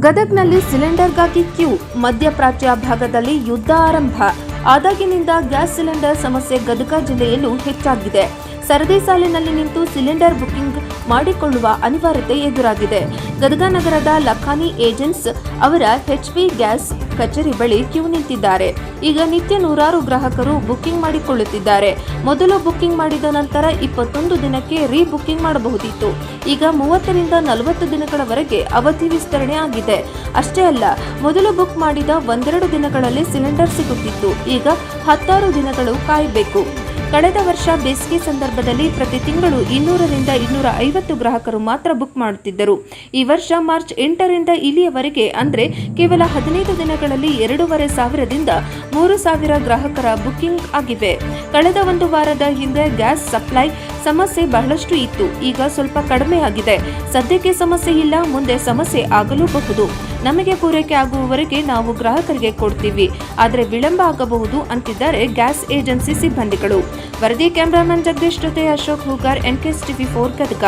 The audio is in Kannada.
ಗದಗ್ನಲ್ಲಿ ಸಿಲಿಂಡರ್ಗಾಗಿ ಕ್ಯೂ, ಮಧ್ಯಪ್ರಾಚ್ಯ ಭಾಗದಲ್ಲಿ ಯುದ್ಧ ಆರಂಭ. ಆದಾಗಿನಿಂದ ಗ್ಯಾಸ್ ಸಿಲಿಂಡರ್ ಸಮಸ್ಯೆ ಗದಗ ಜಿಲ್ಲೆಯಲ್ಲೂ ಹೆಚ್ಚಾಗಿದೆ. ಸರದಿ ಸಾಲಿನಲ್ಲಿ ನಿಂತು ಸಿಲಿಂಡರ್ ಬುಕಿಂಗ್ ಮಾಡಿಕೊಳ್ಳುವ ಅನಿವಾರ್ಯತೆ ಎದುರಾಗಿದೆ. ಗದಗ ನಗರದ ಲಖಾನಿ ಏಜೆನ್ಸ್ ಅವರ HP ಗ್ಯಾಸ್ ಕಚೇರಿ ಬಳಿ ಕ್ಯೂ ನಿಂತಿದ್ದಾರೆ. ಈಗ ನಿತ್ಯ ನೂರಾರು ಗ್ರಾಹಕರು ಬುಕಿಂಗ್ ಮಾಡಿಕೊಳ್ಳುತ್ತಿದ್ದಾರೆ. ಮೊದಲು ಬುಕಿಂಗ್ ಮಾಡಿದ ನಂತರ 21 ದಿನಕ್ಕೆ ರೀ ಬುಕಿಂಗ್ ಮಾಡಬಹುದಿತ್ತು. ಈಗ 30 ರಿಂದ 40 ದಿನಗಳವರೆಗೆ ಅವಧಿ ವಿಸ್ತರಣೆ ಆಗಿದೆ. ಅಷ್ಟೇ ಅಲ್ಲ, ಮೊದಲು ಬುಕ್ ಮಾಡಿದ 1-2 ದಿನಗಳಲ್ಲಿ ಸಿಲಿಂಡರ್ ಸಿಗುತ್ತಿತ್ತು. ಈಗ 16 ದಿನಗಳು ಕಾಯಬೇಕು. ಕಳೆದ ವರ್ಷ ಬೇಸಿಗೆ ಸಂದರ್ಭದಲ್ಲಿ ಪ್ರತಿ ತಿಂಗಳು 200 ರಿಂದ 250 ಗ್ರಾಹಕರು ಮಾತ್ರ ಬುಕ್ ಮಾಡುತ್ತಿದ್ದರು. ಈ ವರ್ಷ ಮಾರ್ಚ್ 8 ರಿಂದ ಇಲ್ಲಿಯವರೆಗೆ ಅಂದ್ರೆ ಕೇವಲ 15 ದಿನಗಳಲ್ಲಿ 2,500 ದಿಂದ 3,000 ಗ್ರಾಹಕರ ಬುಕಿಂಗ್ ಆಗಿವೆ. ಕಳೆದ ಒಂದು ವಾರದ ಹಿಂದೆ ಗ್ಯಾಸ್ ಸಪ್ಲೈ ಸಮಸ್ಯೆ ಬಹಳಷ್ಟು ಇತ್ತು. ಈಗ ಸ್ವಲ್ಪ ಕಡಿಮೆ ಆಗಿದೆ. ಸದ್ಯಕ್ಕೆ ಸಮಸ್ಯೆ ಇಲ್ಲ, ಮುಂದೆ ಸಮಸ್ಯೆ ಆಗಲೂಬಹುದು. ನಮಗೆ ಪೂರೈಕೆ ಆಗುವವರೆಗೆ ನಾವು ಗ್ರಾಹಕರಿಗೆ ಕೊಡ್ತೀವಿ, ಆದರೆ ವಿಳಂಬ ಆಗಬಹುದು ಅಂತಿದ್ದಾರೆ ಗ್ಯಾಸ್ ಏಜೆನ್ಸಿ ಸಿಬ್ಬಂದಿಗಳು. ವರದಿ ಕ್ಯಾಮರಾಮನ್ ಜಗದೀಶ್ ಜೊತೆ ಅಶೋಕ್ ಹೂಗಾರ್, NKS TV4 ಗದಗ.